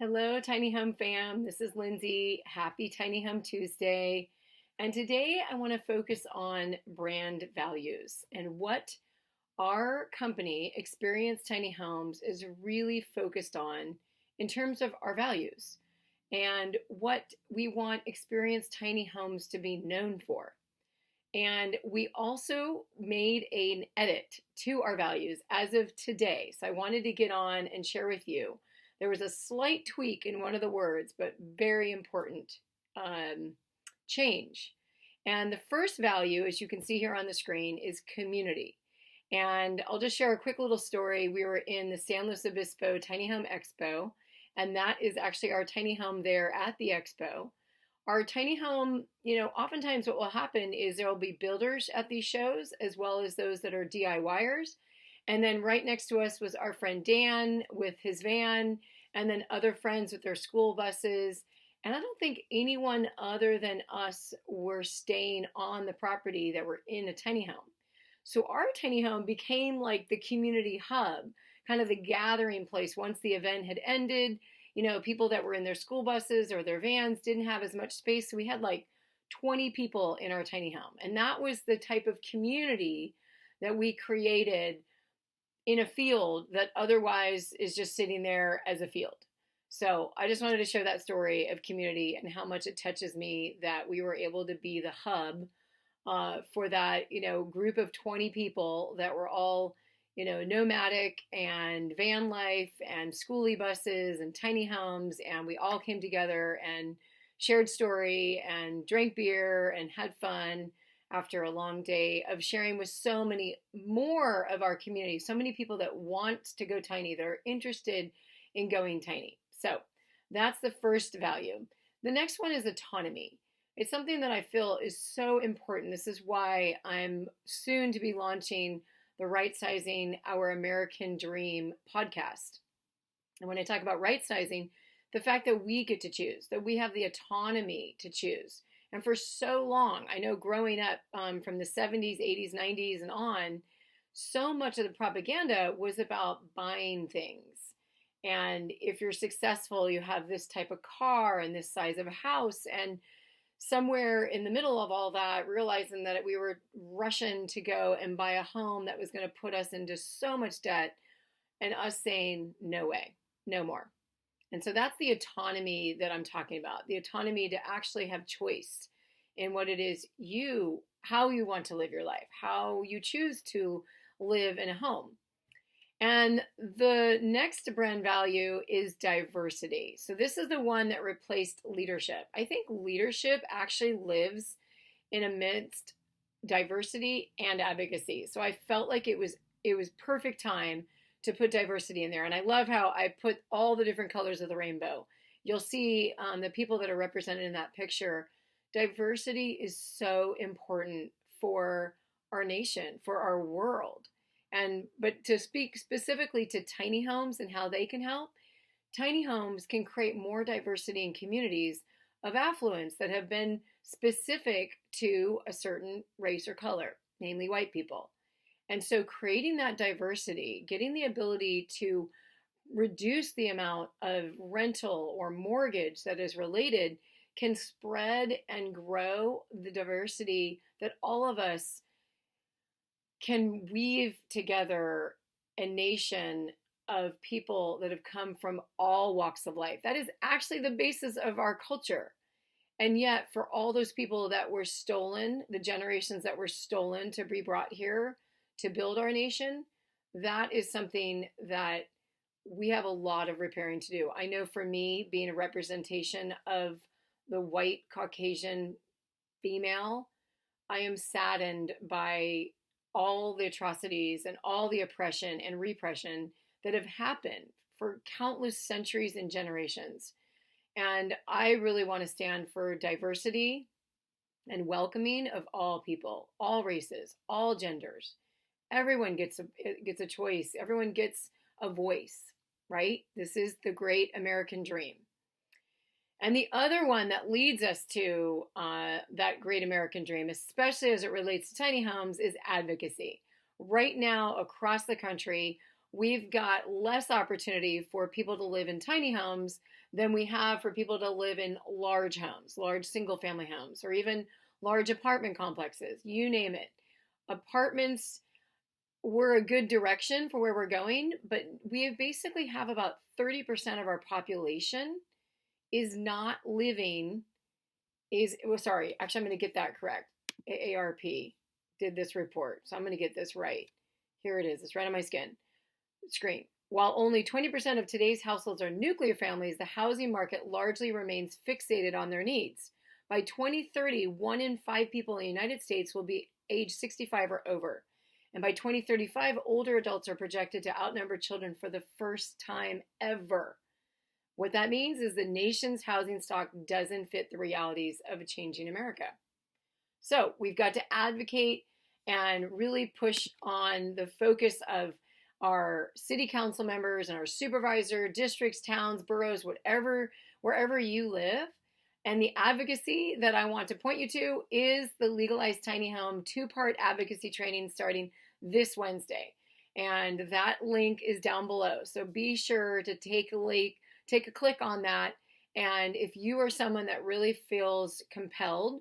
Hello, Tiny Home fam. This is Lindsay. Happy Tiny Home Tuesday. And today I want to focus on brand values and what our company, Experience Tiny Homes, is really focused on in terms of our values and what we want Experience Tiny Homes to be known for. And we also made an edit to our values as of today. So I wanted to get on and share with you. There was a slight tweak in one of the words, but very important um, change. And the first value, as you can see here on the screen, is community. And I'll just share a quick little story. We were in the San Luis Obispo Tiny Home Expo, and that is actually our tiny home there at the expo. Our tiny home, oftentimes what will happen is there will be builders at these shows as well as those that are DIYers. And then right next to us was our friend Dan with his van, and then other friends with their school buses. And I don't think anyone other than us were staying on the property that were in a tiny home. So our tiny home became like the community hub, kind of the gathering place once the event had ended. People that were in their school buses or their vans didn't have as much space. So we had like 20 people in our tiny home. And that was the type of community that we created in a field that otherwise is just sitting there as a field. So I just wanted to share that story of community and how much it touches me that we were able to be the hub for that, group of 20 people that were all nomadic and van life and schoolie buses and tiny homes. And we all came together and shared story and drank beer and had fun after a long day of sharing with so many more of our community, so many people that want to go tiny, that are interested in going tiny. So that's the first value. The next one is autonomy. It's something that I feel is so important. This is why I'm soon to be launching the Right Sizing Our American Dream podcast. And when I talk about right sizing, the fact that we get to choose, that we have the autonomy to choose. And for so long, I know growing up from the 70s, 80s, 90s, and on, so much of the propaganda was about buying things. And if you're successful, you have this type of car and this size of a house. And somewhere in the middle of all that, realizing that we were rushing to go and buy a home that was going to put us into so much debt, and us saying, no way, no more. And so that's the autonomy that I'm talking about, the autonomy to actually have choice in what it is how you want to live your life, how you choose to live in a home. And the next brand value is diversity. So this is the one that replaced leadership. I think leadership actually lives in amidst diversity and advocacy. So I felt like it was perfect time to put diversity in there. And I love how I put all the different colors of the rainbow. You'll see the people that are represented in that picture. Diversity is so important for our nation, for our world. But to speak specifically to tiny homes and how they can help, tiny homes can create more diversity in communities of affluence that have been specific to a certain race or color, namely white people. And so creating that diversity, getting the ability to reduce the amount of rental or mortgage that is related, can spread and grow the diversity that all of us can weave together a nation of people that have come from all walks of life. That is actually the basis of our culture. And yet, for all those people that were stolen, the generations that were stolen to be brought here to build our nation, that is something that we have a lot of repairing to do. I know for me, being a representation of the white Caucasian female, I am saddened by all the atrocities and all the oppression and repression that have happened for countless centuries and generations. And I really want to stand for diversity and welcoming of all people, all races, all genders. Everyone gets a choice. Everyone gets a voice, right? This is the great American dream. And the other one that leads us to that great American dream, especially as it relates to tiny homes, is advocacy. Right now, across the country, we've got less opportunity for people to live in tiny homes than we have for people to live in large homes, large single family homes, or even large apartment complexes, you name it. Apartments were a good direction for where we're going, but we basically have about 30% of our population is not living, well, sorry, actually, I'm going to get that correct. AARP did this report, so I'm going to get this right. Here it is. It's right on my screen. While only 20% of today's households are nuclear families, the housing market largely remains fixated on their needs. By 2030, 1 in 5 people in the United States will be age 65 or over. And by 2035, older adults are projected to outnumber children for the first time ever. What that means is the nation's housing stock doesn't fit the realities of a changing America. So we've got to advocate and really push on the focus of our city council members and our supervisor, districts, towns, boroughs, wherever you live. And the advocacy that I want to point you to is the Legalized Tiny Home 2-part advocacy training starting this Wednesday. And that link is down below. So be sure to take a click on that. And if you are someone that really feels compelled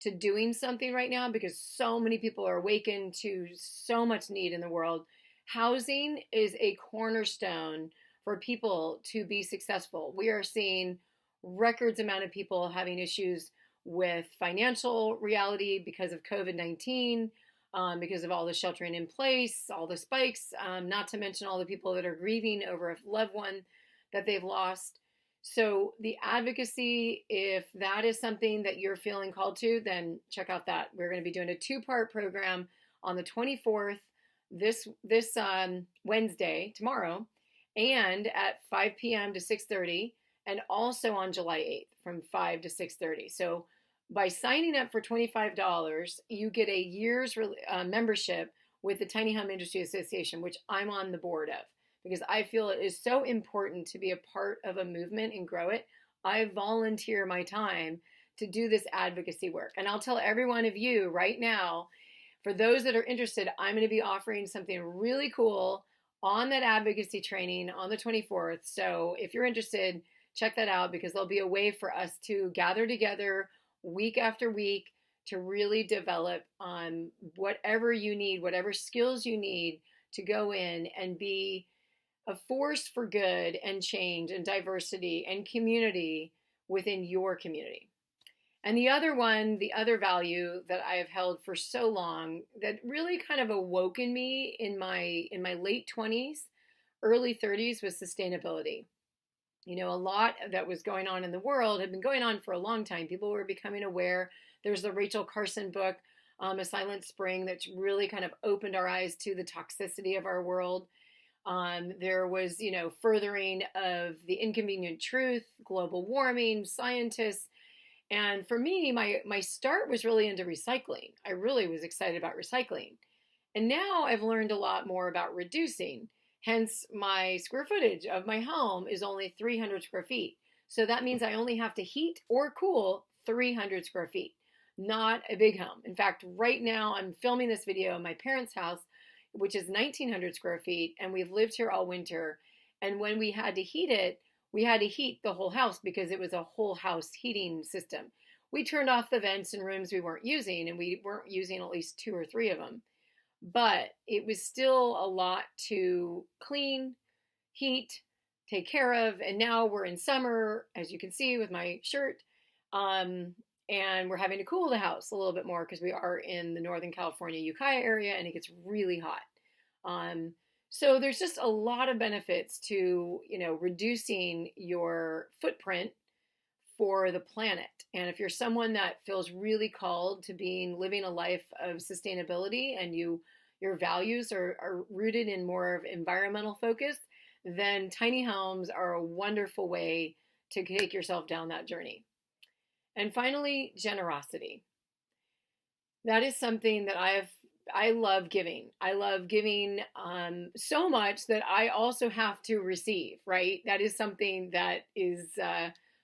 to doing something right now, because so many people are awakened to so much need in the world, housing is a cornerstone for people to be successful. We are seeing records amount of people having issues with financial reality because of COVID-19, because of all the sheltering in place, all the spikes, not to mention all the people that are grieving over a loved one that they've lost. So the advocacy, if that is something that you're feeling called to, then check out that. We're going to be doing a 2-part program on the 24th, this Wednesday, tomorrow, and at 5 p.m. to 6:30, and also on July 8th from 5 to 6:30. So by signing up for $25, you get a year's membership with the Tiny Home Industry Association, which I'm on the board of, because I feel it is so important to be a part of a movement and grow it. I volunteer my time to do this advocacy work. And I'll tell every one of you right now, for those that are interested, I'm going to be offering something really cool on that advocacy training on the 24th. So if you're interested, check that out, because there'll be a way for us to gather together week after week to really develop whatever you need, whatever skills you need to go in and be a force for good and change and diversity and community within your community. And the other value that I have held for so long that really kind of awoke in me in my late 20s, early 30s was sustainability. You know, a lot that was going on in the world had been going on for a long time. People were becoming aware. There's the Rachel Carson book, A Silent Spring, that's really kind of opened our eyes to the toxicity of our world. There was, furthering of the inconvenient truth, global warming, scientists. And for me, my start was really into recycling. I really was excited about recycling. And now I've learned a lot more about reducing. Hence, my square footage of my home is only 300 square feet. So that means I only have to heat or cool 300 square feet, not a big home. In fact, right now I'm filming this video in my parents' house, which is 1,900 square feet, and we've lived here all winter. And when we had to heat it, we had to heat the whole house because it was a whole house heating system. We turned off the vents in rooms we weren't using, and we weren't using at least 2 or 3 of them. But it was still a lot to clean, heat, take care of. And now we're in summer, as you can see with my shirt, and we're having to cool the house a little bit more because we are in the Northern California, Ukiah area, and it gets really hot. So there's just a lot of benefits to, reducing your footprint for the planet. And if you're someone that feels really called to living a life of sustainability, and your values are rooted in more of environmental focus, then tiny homes are a wonderful way to take yourself down that journey. And finally, generosity. That is something that I love giving. I love giving so much that I also have to receive, right? That is something that is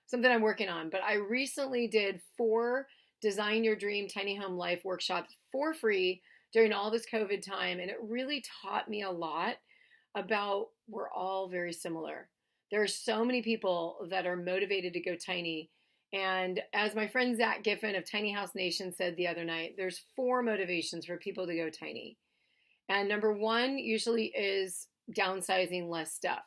something I'm working on. But I recently did 4 Design Your Dream Tiny Home Life workshops for free during all this COVID time. And it really taught me a lot about we're all very similar. There are so many people that are motivated to go tiny. And as my friend Zach Giffen of Tiny House Nation said the other night, there's 4 motivations for people to go tiny. And number 1 usually is downsizing less stuff.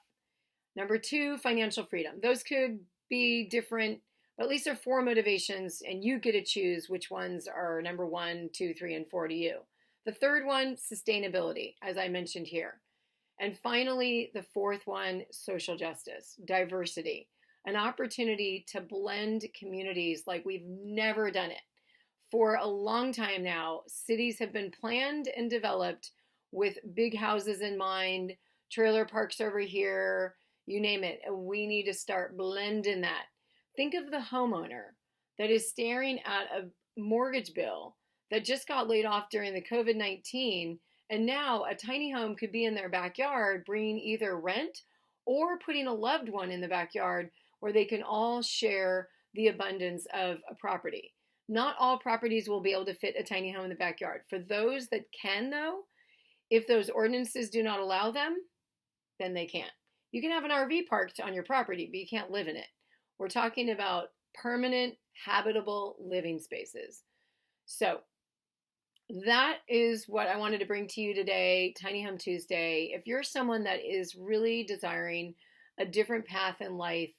Number 2, financial freedom. Those could be different, but at least there are 4 motivations, and you get to choose which ones are number 1, 2, 3, and 4 to you. The third one, sustainability, as I mentioned here. And finally, the fourth one, social justice, diversity, an opportunity to blend communities like we've never done it. For a long time now, cities have been planned and developed with big houses in mind, trailer parks over here, you name it. And we need to start blending that. Think of the homeowner that is staring at a mortgage bill that just got laid off during the COVID-19, and now a tiny home could be in their backyard, bringing either rent or putting a loved one in the backyard where they can all share the abundance of a property. Not all properties will be able to fit a tiny home in the backyard. For those that can, though, if those ordinances do not allow them, then they can't. You can have an RV parked on your property, but you can't live in it. We're talking about permanent, habitable living spaces. So that is what I wanted to bring to you today, Tiny Home Tuesday. If you're someone that is really desiring a different path in life,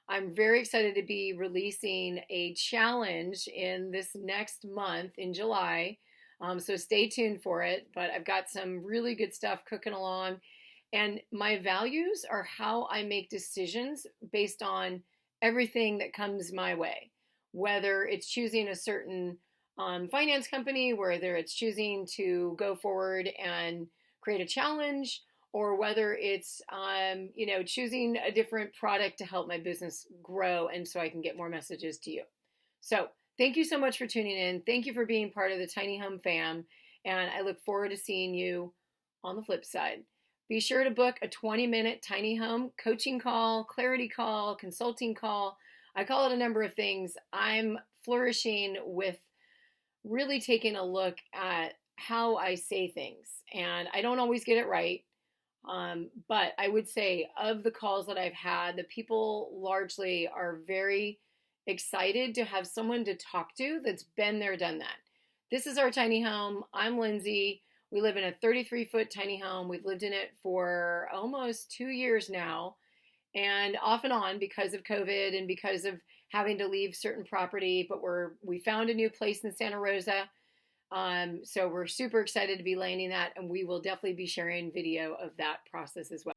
I'm very excited to be releasing a challenge in this next month in July. So stay tuned for it. But I've got some really good stuff cooking along. And my values are how I make decisions based on everything that comes my way, whether it's choosing a certain finance company, whether it's choosing to go forward and create a challenge, or whether it's choosing a different product to help my business grow and so I can get more messages to you. So thank you so much for tuning in. Thank you for being part of the Tiny Home fam, and I look forward to seeing you on the flip side. Be sure to book a 20-minute tiny home coaching call, clarity call, consulting call. I call it a number of things. I'm flourishing with really taking a look at how I say things. And I don't always get it right. But I would say of the calls that I've had, the people largely are very excited to have someone to talk to that's been there, done that. This is our tiny home. I'm Lindsay. We live in a 33-foot tiny home. We've lived in it for almost 2 years now, and off and on because of COVID and because of having to leave certain property. But we found a new place in Santa Rosa, so we're super excited to be landing that, and we will definitely be sharing video of that process as well.